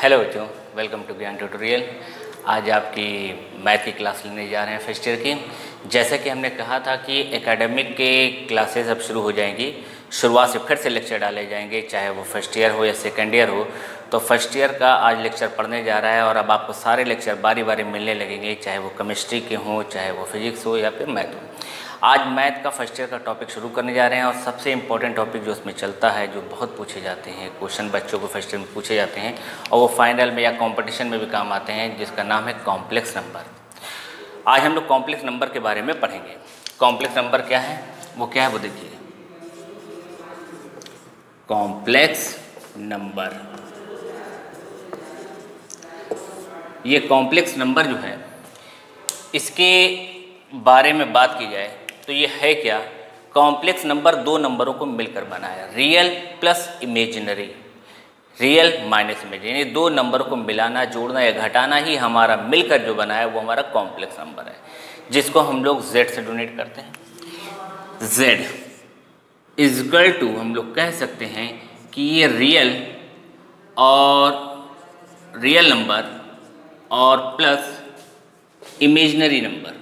Hello बच्चों, welcome to ज्ञान tutorial. आज आपकी मैथ की क्लास लेने जा रहे हैं फर्स्ट ईयर की। जैसा कि हमने कहा था कि एकेडमिक के क्लासेस अब शुरू हो जाएंगी, शुरुआत से फिर से लेक्चर डाले जाएंगे, चाहे वो फर्स्ट ईयर हो या सेकेंड ईयर हो। तो फर्स्ट ईयर का आज लेक्चर पढ़ने जा रहा है और अब आपको सारे लेक्चर बारी बारी मिलने लगेंगे, चाहे वो केमिस्ट्री के हों, चाहे वो फिजिक्स हो या फिर मैथ हो। आज मैथ का फर्स्ट ईयर का टॉपिक शुरू करने जा रहे हैं और सबसे इम्पोर्टेंट टॉपिक जो उसमें चलता है, जो बहुत पूछे जाते हैं क्वेश्चन, बच्चों को फर्स्ट ईयर में पूछे जाते हैं और वो फाइनल में या कंपटीशन में भी काम आते हैं, जिसका नाम है कॉम्प्लेक्स नंबर। आज हम लोग कॉम्प्लेक्स नंबर के बारे में पढ़ेंगे। कॉम्प्लेक्स नंबर क्या है, वो क्या है वो देखिए। कॉम्प्लेक्स नंबर, ये कॉम्प्लेक्स नंबर जो है, इसके बारे में बात की जाए तो ये है क्या। कॉम्प्लेक्स नंबर दो नंबरों को मिलकर बना है, real plus imaginary, real minus imaginary. दो नंबर को मिलाना, जोड़ना या घटाना ही हमारा मिलकर जो बना है वो हमारा कॉम्प्लेक्स नंबर है, जिसको हम लोग z से डोनेट करते हैं। z इज इक्वल टू, हम लोग कह सकते हैं कि ये रियल नंबर और plus imaginary number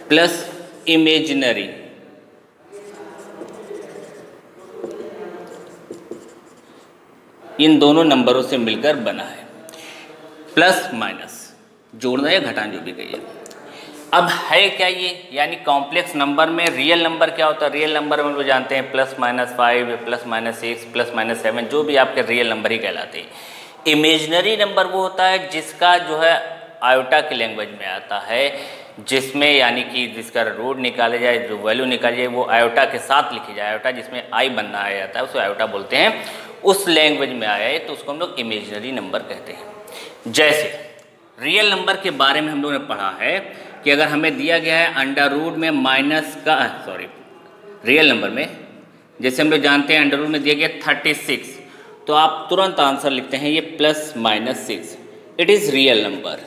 plus imaginary, इन दोनों नंबरों से मिलकर बना है। प्लस माइनस, जोड़ना या घटाना, जो भी कहिए। अब है क्या ये, यानी कॉम्प्लेक्स नंबर में रियल नंबर क्या होता है। रियल नंबर में हम लोग जानते हैं +-5, +-6, +-7, जो भी आपके रियल नंबर ही कहलाते हैं। इमेजिनरी नंबर वो होता है जिसका जो है आयोटा की लैंग्वेज में आता है, जिसमें यानी कि जिसका रूट निकाले जाए, जो वैल्यू निकाली जाए वो आयोटा के साथ लिखी जाए। आयोटा जिसमें आई बनना आ जाता है, उसको आयोटा बोलते हैं। उस लैंग्वेज में आया है तो उसको हम लोग इमेजिनरी नंबर कहते हैं। जैसे रियल नंबर के बारे में हम लोगों ने पढ़ा है कि अगर हमें दिया गया है अंडर रूट में रियल नंबर में जैसे हम लोग जानते हैं अंडर रूट में दिया गया 36, तो आप तुरंत आंसर लिखते हैं ये +-6, it is real number.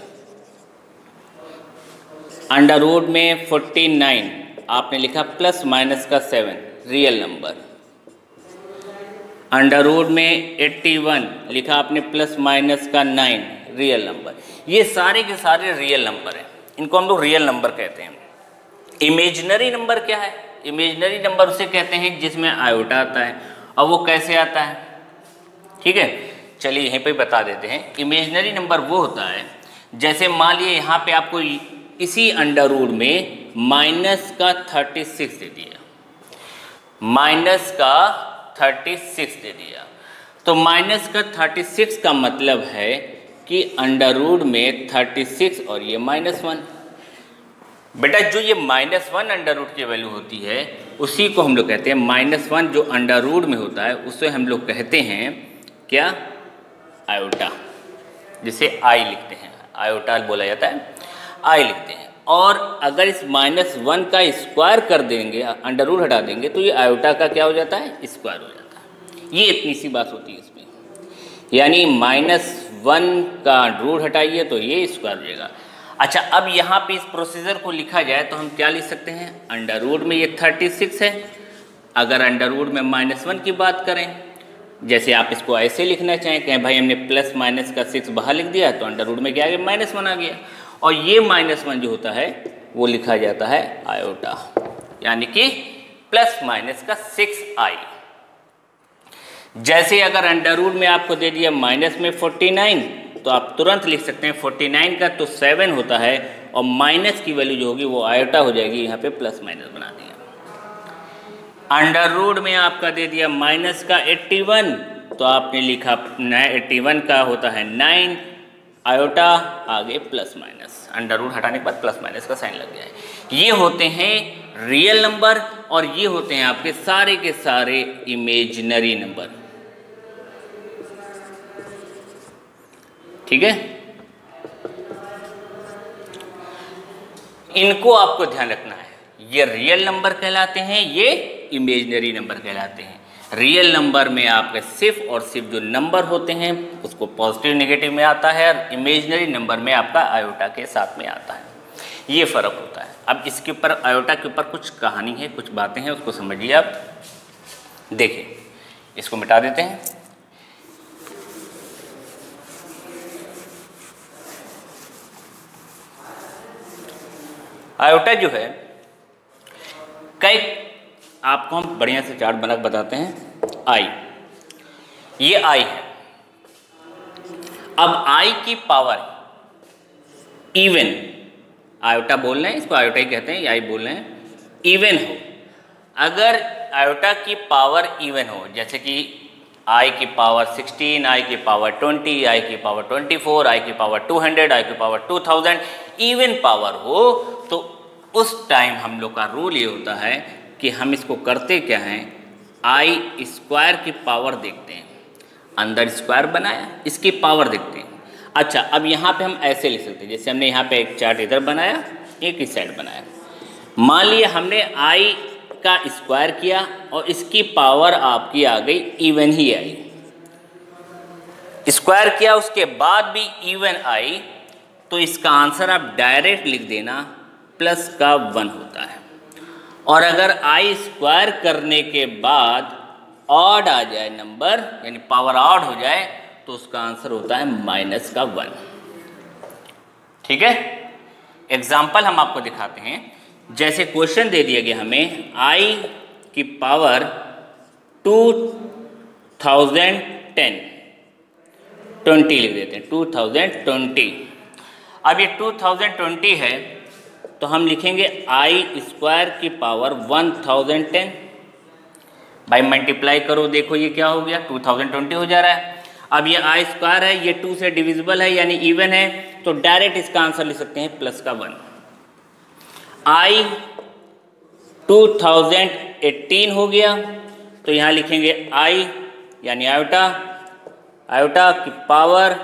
Under root में 49 आपने लिखा +-7, रियल नंबर। अंडर रूट में 81 लिखा आपने +-9, रियल नंबर। ये सारे के सारे रियल नंबर हैं, इनको हम लोग रियल नंबर कहते हैं। इमेजिनरी नंबर क्या है, इमेजिनरी नंबर उसे कहते हैं जिसमें आयोटा आता है। और वो कैसे आता है, ठीक है, चलिए यहीं पे बता देते हैं। इमेजिनरी नंबर वो होता है, जैसे मान लिए यहाँ पे आपको इसी अंडर रूट में -36 दे दिया, -36 दे दिया, तो -36 का मतलब है कि अंडर रूट में 36 और ये -1। बेटा जो ये -1 अंडर रूट की वैल्यू होती है उसी को हम लोग कहते हैं -1, जो अंडर रूट में होता है उसे हम लोग कहते हैं क्या, आयोटा, जिसे आई लिखते हैं, आयोटा बोला जाता है, आई लिखते हैं। और अगर इस -1 का स्क्वायर कर देंगे, अंडर रूट हटा देंगे, तो ये आयोटा का क्या हो जाता है, स्क्वायर हो जाता है। ये इतनी सी बात होती है इसमें, यानी -1 का रूट हटाइए तो ये स्क्वायर हो जाएगा। अच्छा, अब यहाँ पे इस प्रोसीजर को लिखा जाए तो हम क्या लिख सकते हैं, अंडर रूट में ये 36 है। अगर अंडर रूट में -1 की बात करें, जैसे आप इसको ऐसे लिखना चाहें कि भाई हमने +-6 बाहर लिख दिया, तो अंडर रूट में क्या आ गया, -1 आ गया। और ये -1 जो होता है वो लिखा जाता है आयोटा, यानी कि +-6i। जैसे अगर अंडर रूट में आपको दे दिया -49, तो आप तुरंत लिख सकते हैं 49 का तो 7 होता है और माइनस की वैल्यू जो होगी वो आयोटा हो जाएगी, यहाँ पे +- बना दिया। अंडर रूट में आपका दे दिया -81, तो आपने लिखा 81 का होता है 9, आयोटा आगे +-। अंडर रूट हटाने के बाद +- का साइन लग गया है। ये होते हैं रियल नंबर और ये होते हैं आपके सारे के सारे इमेजिनरी नंबर, ठीक है। इनको आपको ध्यान रखना है, ये रियल नंबर कहलाते हैं, ये इमेजिनरी नंबर कहलाते हैं। रियल नंबर में आपके सिर्फ और सिर्फ जो नंबर होते हैं उसको पॉजिटिव नेगेटिव में आता है, और इमेजिनरी नंबर में आपका आयोटा के साथ में आता है। ये फ़र्क होता है। अब इसके ऊपर आयोटा के ऊपर कुछ कहानी है, कुछ बातें हैं, उसको समझिए आप। देखिए इसको मिटा देते हैं। आयोटा जो है कई, आपको हम बढ़िया से चार्ट बना बताते हैं। आई, ये आई है। अब आई की पावर इवन, आयोटा बोल रहे हैं इसको, आयोटा ही कहते हैं, ये आई बोल रहे हैं, इवन हो। अगर आयोटा की पावर इवन हो, जैसे कि आई की पावर 16, आई की पावर 20, आई की पावर 24, आई की पावर 200, आई की पावर 2000 इवन पावर हो, तो उस टाइम हम लोग का रूल ये होता है कि हम इसको करते क्या हैं, आई स्क्वायर की पावर देखते हैं। अंदर स्क्वायर बनाया, इसकी पावर देखते हैं। अच्छा, अब यहाँ पे हम ऐसे लिख सकते हैं, जैसे हमने यहाँ पे एक चार्ट इधर बनाया, एक इस साइड बनाया। मान लिया हमने आई का स्क्वायर किया और इसकी पावर आपकी आ गई इवन ही आई। स्क्वायर किया उसके बाद भी इवन आई, तो इसका आंसर आप डायरेक्ट लिख देना प्लस का 1 होता है। और अगर आई स्क्वायर करने के बाद ऑड आ जाए नंबर, यानी पावर ऑड हो जाए, तो उसका आंसर होता है माइनस का 1। ठीक है, एग्जाम्पल हम आपको दिखाते हैं। जैसे क्वेश्चन दे दिया गया हमें आई की पावर 2010, 20 लिख देते हैं, 2020। अब ये 2020 है, तो हम लिखेंगे आई स्क्वायर की पावर 1010, बाई मल्टीप्लाई करो, देखो ये क्या हो गया, 2020 हो जा रहा है। अब ये आई स्क्वायर है, ये 2 से डिविजिबल है यानी इवन है, तो डायरेक्ट इसका आंसर लिख सकते हैं प्लस का 1। आई 2018 हो गया, तो यहाँ लिखेंगे आई यानी आयोटा, आयोटा की पावर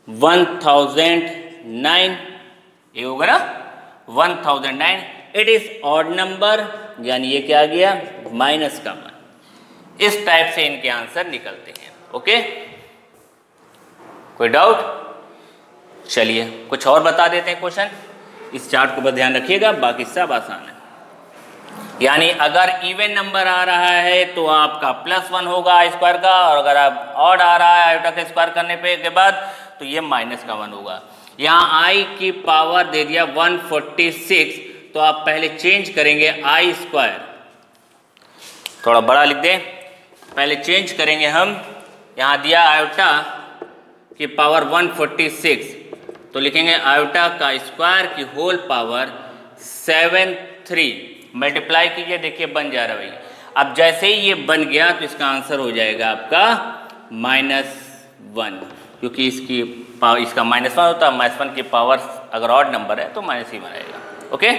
1009, ये होगा ना 1009। इट इज ऑड नंबर, यानी ये क्या आ गया, माइनस का 1। इस टाइप से इनके आंसर निकलते हैं। ओके, कोई डाउट? चलिए कुछ और बता देते हैं क्वेश्चन। इस चार्ट को बस ध्यान रखिएगा, बाकी सब आसान है। यानी अगर इवन नंबर आ रहा है तो आपका +1 होगा स्क्वायर का, और अगर आप ऑड आ रहा है आयोटा का स्क्वायर करने पे के बाद, तो ये माइनस का 1 होगा। यहाँ आई की पावर दे दिया 146, तो आप पहले चेंज करेंगे आई स्क्वायर, थोड़ा बड़ा लिख दें, पहले चेंज करेंगे हम। यहाँ दिया आयोटा की पावर 146, तो लिखेंगे आयोटा का स्क्वायर की होल पावर 73, मल्टीप्लाई कीजिए, देखिए बन जा रहा है भाई। अब जैसे ही ये बन गया तो इसका आंसर हो जाएगा आपका -1, क्योंकि इसका -1 होता है, -1 की पावर अगर ऑड नंबर है तो माइनस ही बनेगा। ओके,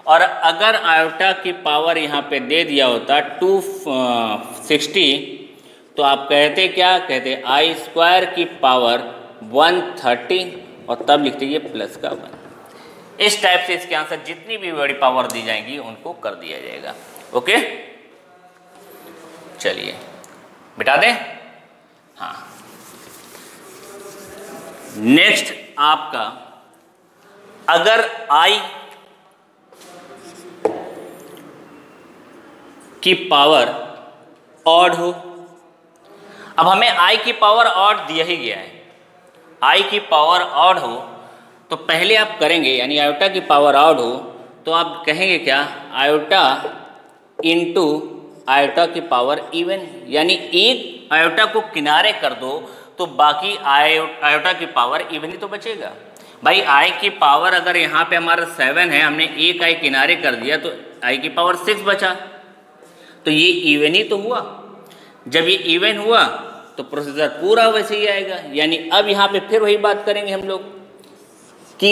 और अगर आयोटा की पावर यहाँ पे दे दिया होता 260, तो आप कहते क्या, कहते आई स्क्वायर की पावर 130, और तब लिखते ये प्लस का 1। इस टाइप से इसके आंसर जितनी भी बड़ी पावर दी जाएंगी उनको कर दिया जाएगा। ओके, चलिए बिठा दें। हाँ, नेक्स्ट आपका, अगर आई की पावर ऑड हो, अब हमें आई की पावर ऑड दिया ही गया है, आई की पावर ऑड हो तो पहले आप करेंगे, यानी आयोटा की पावर ऑड हो तो आप कहेंगे क्या, आयोटा इंटू आयोटा की पावर इवन, यानी एक आयोटा को किनारे कर दो तो बाकी आयोटा की पावर इवन ही तो बचेगा। भाई आई की पावर अगर यहाँ पे हमारा 7 है, हमने एक आई किनारे कर दिया तो आई की पावर 6 बचा, तो ये इवन ही तो हुआ। जब ये इवन हुआ तो प्रोसीजर पूरा वैसे ही आएगा। यानी अब यहाँ पे फिर वही बात करेंगे हम लोग कि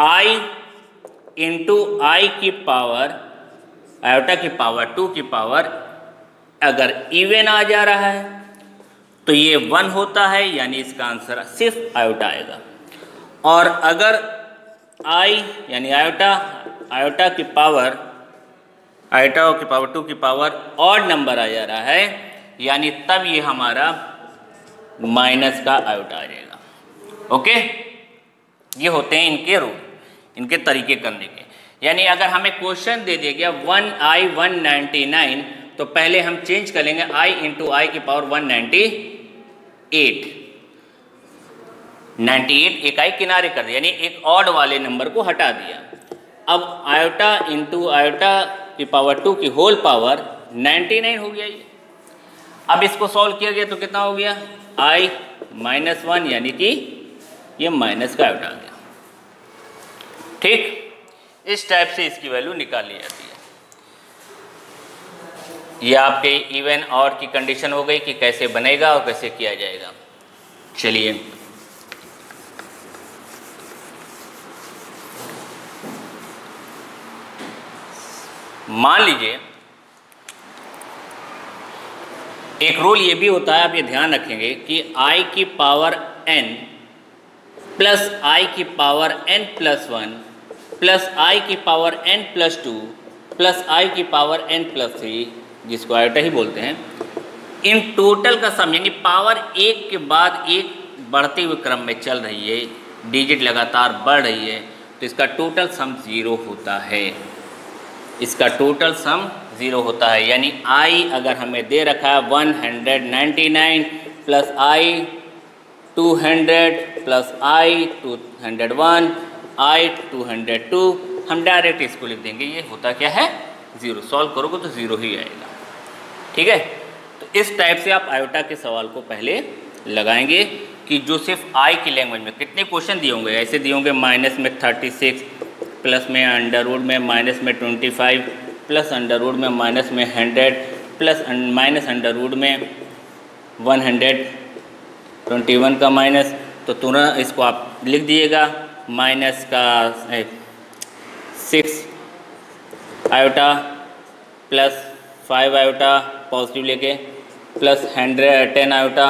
आई इंटू आई की पावर आयोटा की पावर 2 की पावर अगर इवन आ जा रहा है तो ये 1 होता है, यानी इसका आंसर सिर्फ आयोटा आएगा। और अगर आई यानी आयोटा की पावर 2 की पावर ऑड नंबर आ जा रहा है, यानी तब ये हमारा माइनस का आयोटा आ जाएगा। ओके, ये होते हैं इनके रूल, इनके तरीके करने के। यानी अगर हमें क्वेश्चन दे दिया गया 1i 199 तो पहले हम चेंज कर लेंगे i इंटू आई की पावर 198। 98 एक आई किनारे कर दिया, यानी एक ऑड वाले नंबर को हटा दिया। अब आयोटा इंटू आयोटा की पावर 2 की होल पावर 99 हो गया ये। अब इसको सॉल्व किया गया तो कितना हो गया, i -1, यानी कि ये माइनस का आयोटा आ गया। ठीक, इस टाइप से इसकी वैल्यू निकाली जाती है। ये आपके इवन और की कंडीशन हो गई कि कैसे बनेगा और कैसे किया जाएगा। चलिए मान लीजिए एक रूल ये भी होता है, आप ये ध्यान रखेंगे कि i की पावर n प्लस i की power n plus 1 plus i की power n plus 2 plus i की पावर n प्लस 3, जिसको आयोटा ही बोलते हैं, इन टोटल का सम, यानी पावर एक के बाद एक बढ़ते हुए क्रम में चल रही है, डिजिट लगातार बढ़ रही है, तो इसका टोटल सम 0 होता है। इसका टोटल सम 0 होता है। यानी i अगर हमें दे रखा है 199 plus i 200 plus i 201 i 202, हम डायरेक्ट इसको लिख देंगे, ये होता क्या है 0। सॉल्व करोगे तो 0 ही आएगा। ठीक है, तो इस टाइप से आप आयोटा के सवाल को पहले लगाएंगे कि जो सिर्फ i की लैंग्वेज में कितने क्वेश्चन दिए होंगे, ऐसे दिए होंगे माइनस में 36, प्लस में अंडर रूट में माइनस में 25, प्लस अंडर रूट में माइनस में 100, प्लस माइनस अंडर रूट में 121 का माइनस, तो तुरंत इसको आप लिख दिएगा माइनस का 6 आयोटा प्लस 5 आयोटा पॉजिटिव लेके प्लस 110 आयोटा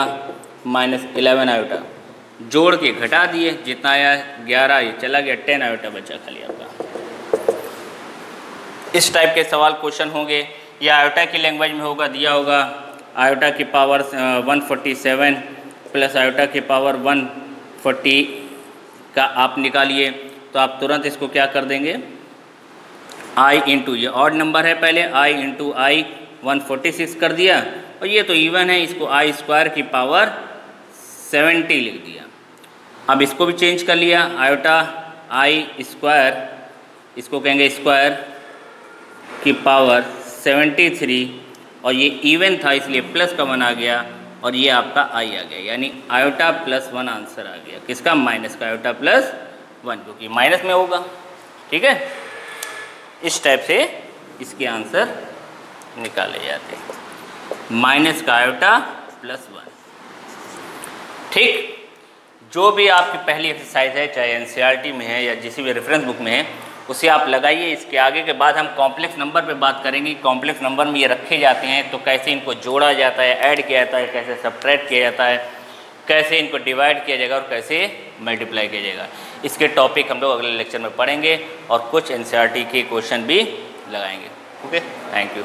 माइनस 11 आयोटा, जोड़ के घटा दिए, जितना आया 11 ये चला गया, 10 आयोटा बचा खाली आपका। इस टाइप के सवाल क्वेश्चन होंगे, या आयोटा की लैंग्वेज में होगा, दिया होगा आयोटा की पावर 147 प्लस आयोटा की पावर 140 का आप निकालिए, तो आप तुरंत इसको क्या कर देंगे, i इंटू, ये ऑड नंबर है पहले, i इंटू आई 146 कर दिया, और ये तो इवन है, इसको i स्क्वायर की पावर 70 लिख दिया। अब इसको भी चेंज कर लिया, आयोटा i स्क्वायर, इसको कहेंगे स्क्वायर की पावर 73, और ये इवन था इसलिए प्लस का 1 आ गया, और ये आपका i आ गया, यानी आयोटा प्लस 1 आंसर आ गया। किसका, माइनस का आयोटा प्लस 1, क्योंकि माइनस में होगा। ठीक है, इस टाइप से इसके आंसर निकाले जाते हैं, माइनस का आयोटा प्लस 1। ठीक, जो भी आपकी पहली एक्सरसाइज है, चाहे एनसीईआरटी में है या जिस भी रेफरेंस बुक में है, उसे आप लगाइए। इसके आगे के बाद हम कॉम्प्लेक्स नंबर पे बात करेंगे। कॉम्प्लेक्स नंबर में ये रखे जाते हैं तो कैसे इनको जोड़ा जाता है, ऐड किया जाता है, कैसे सब्ट्रैक्ट किया जाता है, कैसे इनको डिवाइड किया जाएगा और कैसे मल्टीप्लाई किया जाएगा। इसके टॉपिक हम लोग अगले लेक्चर में पढ़ेंगे और कुछ एनसीईआरटी के क्वेश्चन भी लगाएंगे। Okay, thank you.